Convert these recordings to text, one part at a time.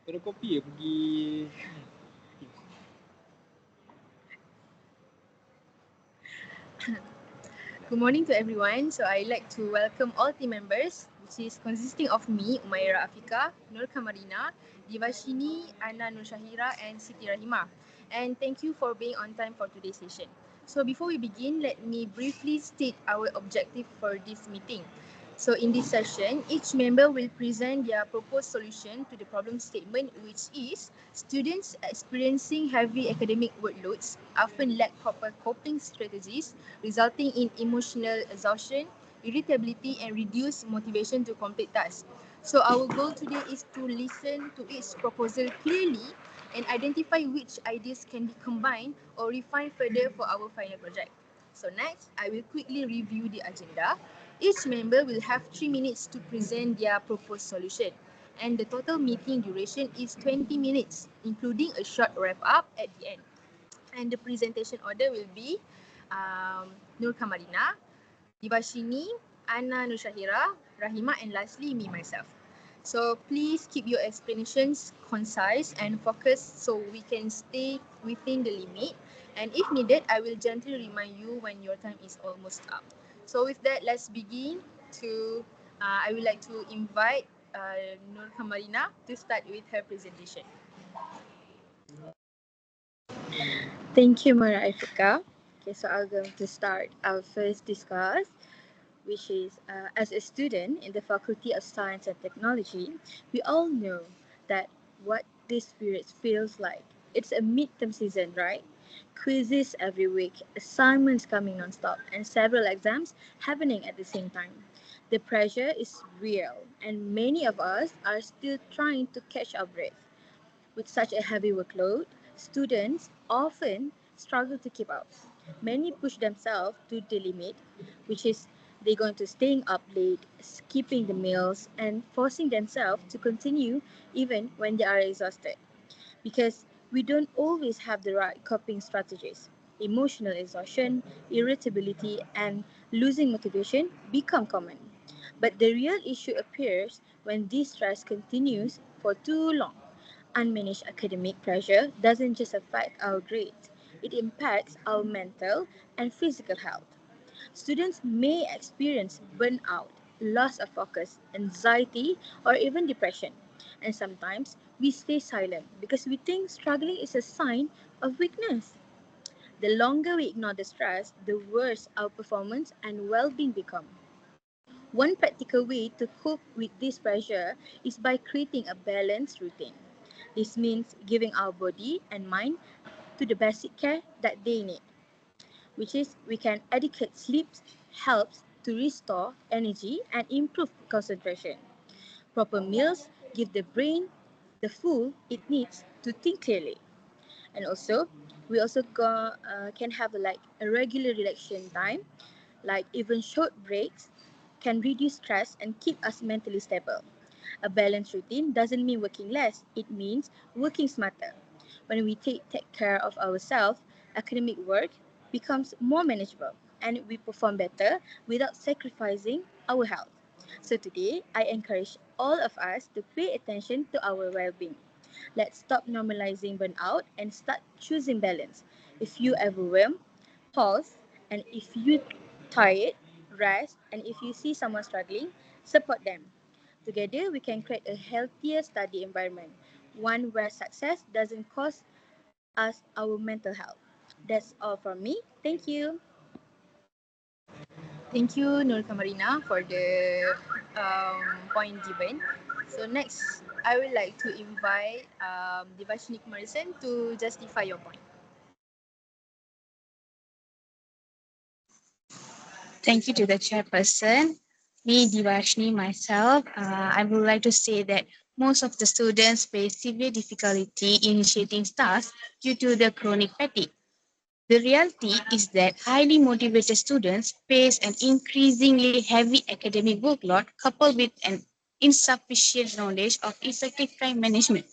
Kena kopi ya pergi. Good morning to everyone. So I'd like to welcome all team members, which is consisting of me, Umaira Afika, Nur Kamarina, Divashini, Anna Nur Shahira, and Siti Rahima. And thank you for being on time for today's session. So before we begin, let me briefly state our objective for this meeting. So in this session, each member will present their proposed solution to the problem statement, which is students experiencing heavy academic workloads often lack proper coping strategies, resulting in emotional exhaustion, irritability, and reduced motivation to complete tasks. So our goal today is to listen to each proposal clearly and identify which ideas can be combined or refined further for our final project. So next, I will quickly review the agenda. Each member will have 3 minutes to present their proposed solution. And the total meeting duration is 20 minutes, including a short wrap-up at the end. And the presentation order will be Nur Kamarina, Divashini, Anna Nur Shahira, Rahima, and lastly, me myself. So please keep your explanations concise and focused so we can stay within the limit. And if needed, I will gently remind you when your time is almost up. So with that, let's begin to, I would like to invite Nur Kamarina to start with her presentation. Thank you, Mara Africa. Okay, so I'm going to start our first discuss, which is as a student in the Faculty of Science and Technology, we all know that what this period feels like. It's a midterm season, right? Quizzes every week, assignments coming non-stop, and several exams happening at the same time. The pressure is real, and many of us are still trying to catch our breath. With such a heavy workload, students often struggle to keep up. Many push themselves to the limit, which is they're going to staying up late, skipping the meals, and forcing themselves to continue even when they are exhausted. Because we don't always have the right coping strategies. Emotional exhaustion, irritability, and losing motivation become common. But the real issue appears when this stress continues for too long. Unmanaged academic pressure doesn't just affect our grades, it impacts our mental and physical health. Students may experience burnout, loss of focus, anxiety, or even depression. And sometimes we stay silent because we think struggling is a sign of weakness. The longer we ignore the stress, the worse our performance and well being become. One practical way to cope with this pressure is by creating a balanced routine. This means giving our body and mind to the basic care that they need, which is we can adequate sleep helps to restore energy and improve concentration. Proper meals give the brain the fuel it needs to think clearly. And also, we also can have like a regular relaxation time, like even short breaks can reduce stress and keep us mentally stable. A balanced routine doesn't mean working less, it means working smarter. When we take care of ourselves, academic work becomes more manageable and we perform better without sacrificing our health. So today, I encourage all of us to pay attention to our well-being. Let's stop normalizing burnout and start choosing balance. If you overwhelmed, pause, and if you tired, rest, and if you see someone struggling, support them. Together, we can create a healthier study environment, one where success doesn't cost us our mental health. That's all from me. Thank you. Thank you, Nur Kamarina, for the point given. So next, I would like to invite Devashnik Morrison to justify your point. Thank you to the chairperson. Me, Divashni, myself, I would like to say that most of the students face severe difficulty initiating tasks due to the chronic fatigue. The reality is that highly motivated students face an increasingly heavy academic workload coupled with an insufficient knowledge of effective time management.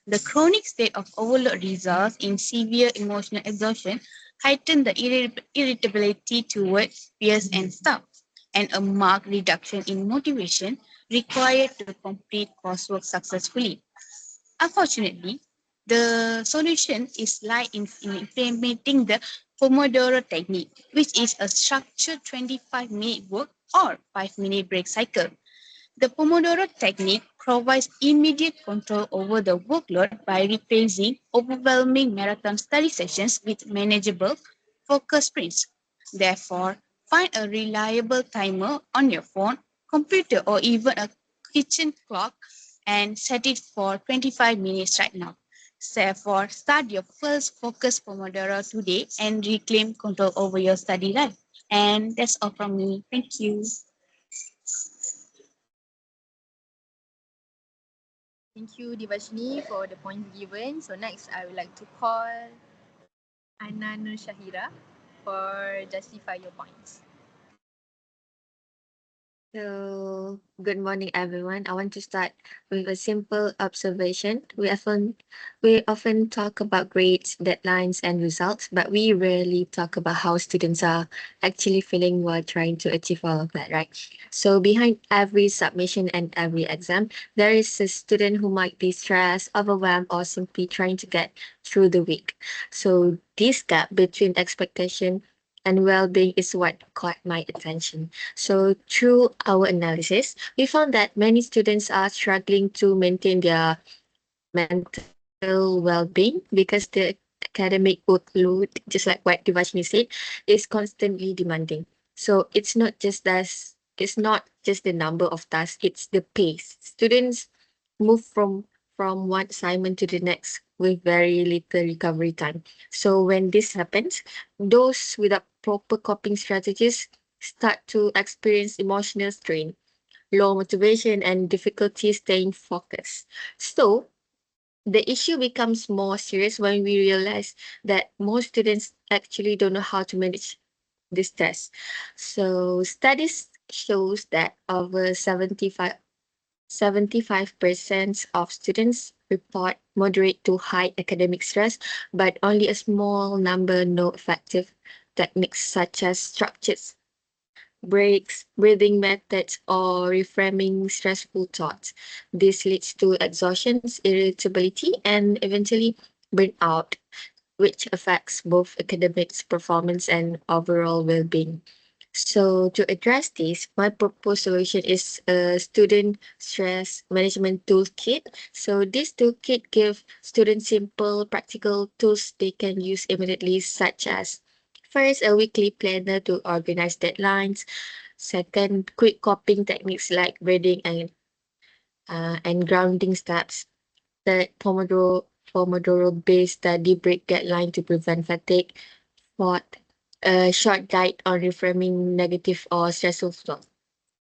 The chronic state of overload results in severe emotional exhaustion, heighten the irritability towards peers and staff, and a marked reduction in motivation required to complete coursework successfully. Unfortunately, the solution is lie in implementing the Pomodoro technique, which is a structured 25-minute work or 5-minute break cycle. The Pomodoro technique provides immediate control over the workload by replacing overwhelming marathon study sessions with manageable focus sprints. Therefore, find a reliable timer on your phone, computer, or even a kitchen clock and set it for 25 minutes right now. Therefore, start your first focus Pomodoro today and reclaim control over your study life. And that's all from me. Thank you. Thank you, Divashni, for the points given. So next, I would like to call Anna Nur Shahira for justify your points. So, good morning, everyone. I want to start with a simple observation. We often talk about grades, deadlines, and results, but we rarely talk about how students are actually feeling while trying to achieve all of that, right? So, behind every submission and every exam, there is a student who might be stressed, overwhelmed, or simply trying to get through the week. So, this gap between expectation and well-being is what caught my attention. So, through our analysis, we found that many students are struggling to maintain their mental well-being because the academic workload, just like what Devashni said, is constantly demanding. So it's not just the number of tasks, it's the pace. Students move from one assignment to the next with very little recovery time. So when this happens, those without proper coping strategies start to experience emotional strain, low motivation, and difficulty staying focused. So the issue becomes more serious when we realize that most students actually don't know how to manage this test. So studies shows that over 75% of students report moderate to high academic stress, but only a small number know effective techniques such as structured breaks, breathing methods, or reframing stressful thoughts. This leads to exhaustion, irritability, and eventually burnout, which affects both academics performance and overall well-being. So to address this, my proposed solution is a student stress management toolkit. So this toolkit gives students simple practical tools they can use immediately, such as first, a weekly planner to organize deadlines. Second, quick coping techniques like breathing and grounding steps. Third, Pomodoro based study break deadline to prevent fatigue. Fourth, a short guide on reframing negative or stressful thoughts.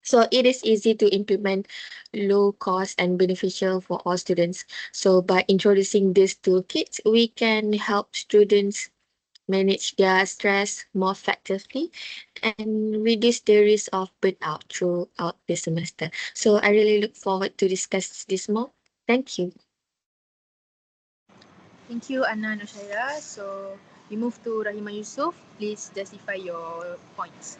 So it is easy to implement, low cost and beneficial for all students. So by introducing this toolkit, we can help students manage their stress more effectively and reduce the risk of burnout throughout the semester. So I really look forward to discuss this more. Thank you. Thank you, Anna Nur Shahira. So we move to Rahima Yusuf. Please justify your points.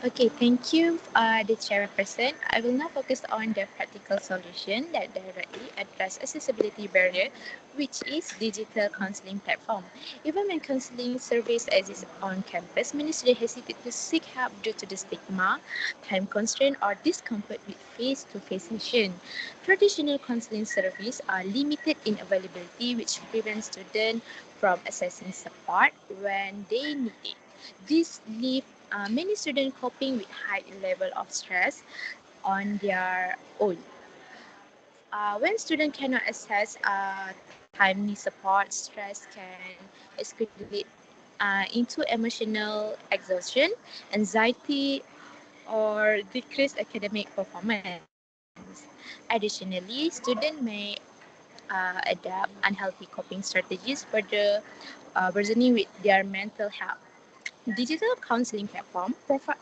Okay, thank you, the chairperson. I will now focus on the practical solution that directly address accessibility barrier, which is digital counseling platform. Even when counseling service exists on campus, many students hesitate to seek help due to the stigma, time constraint, or discomfort with face-to-face session. Traditional counseling services are limited in availability, which prevents students from accessing support when they need it. This leaves many students coping with high level of stress on their own. When students cannot access timely support, stress can escalate into emotional exhaustion, anxiety, or decreased academic performance. Additionally, students may adapt unhealthy coping strategies, further worsening with their mental health. Digital counseling platform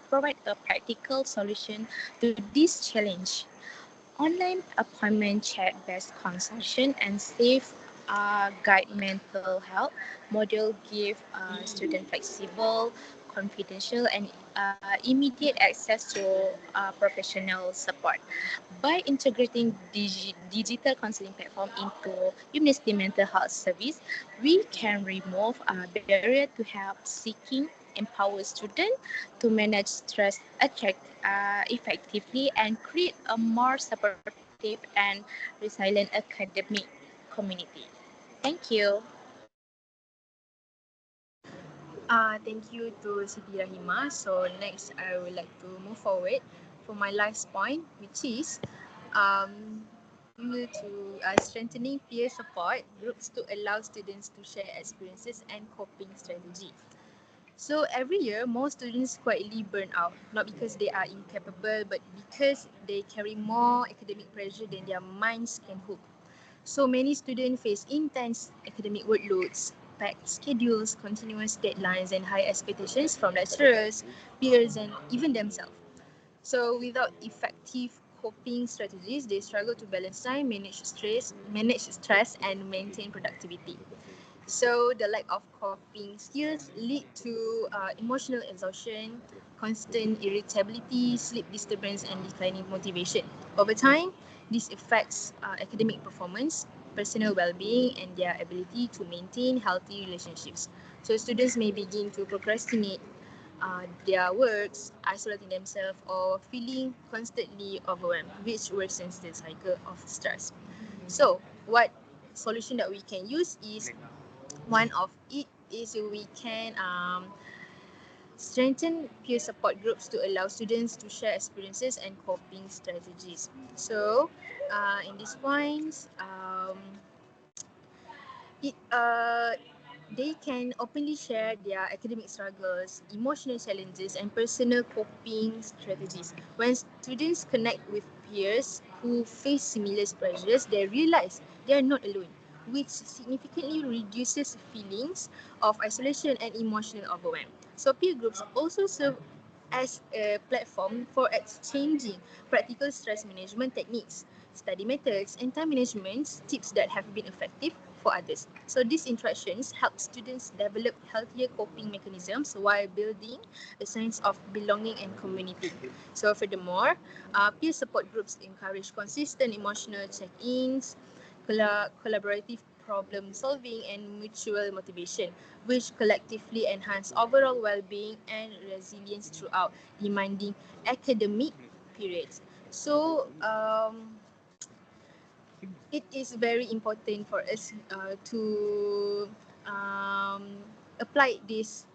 provide a practical solution to this challenge. Online appointment chat-based consultation and safe guide mental health model give students flexible, confidential, and immediate access to professional support. By integrating digital counseling platform into university mental health service, we can remove barrier to help seeking, empower students to manage stress effectively, and create a more supportive and resilient academic community. Thank you. Thank you to Siti Rahima. So next, I would like to move forward for my last point, which is we will to strengthening peer support groups to allow students to share experiences and coping strategy. So every year, most students quietly burn out, not because they are incapable, but because they carry more academic pressure than their minds can hold. So many students face intense academic workloads, packed schedules, continuous deadlines, and high expectations from lecturers, peers, and even themselves. So without effective coping strategies, they struggle to balance time, manage stress, and maintain productivity. So the lack of coping skills lead to emotional exhaustion, constant irritability, sleep disturbance, and declining motivation. Over time, this affects academic performance, personal well-being, and their ability to maintain healthy relationships. So students may begin to procrastinate their works, isolating themselves, or feeling constantly overwhelmed, which worsens the cycle of stress. So, what solution that we can use is one of it is we can strengthen peer support groups to allow students to share experiences and coping strategies. So, in these points, it, they can openly share their academic struggles, emotional challenges, and personal coping strategies. When students connect with peers who face similar pressures, they realize they are not alone, which significantly reduces feelings of isolation and emotional overwhelm. So peer groups also serve as a platform for exchanging practical stress management techniques, study methods, and time management tips that have been effective for others. So these interactions help students develop healthier coping mechanisms while building a sense of belonging and community. So furthermore, peer support groups encourage consistent emotional check-ins, collaborative problem solving, and mutual motivation, which collectively enhance overall well-being and resilience throughout demanding academic periods. So, it is very important for us to apply this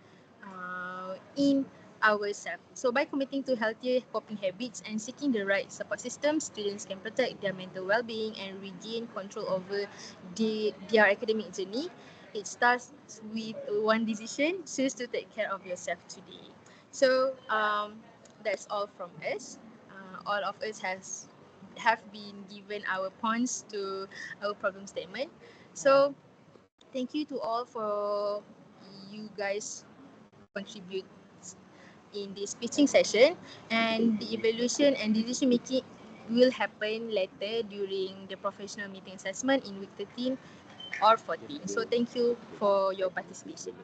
in ourselves. So by committing to healthier coping habits and seeking the right support system, students can protect their mental well-being and regain control over their academic journey. It starts with one decision: choose to take care of yourself today. So that's all from us. All of us have been given our points to our problem statement. So thank you to all for you guys contribute in this pitching session, and the evaluation and decision making will happen later during the professional meeting assessment in week 13 or 14. So thank you for your participation.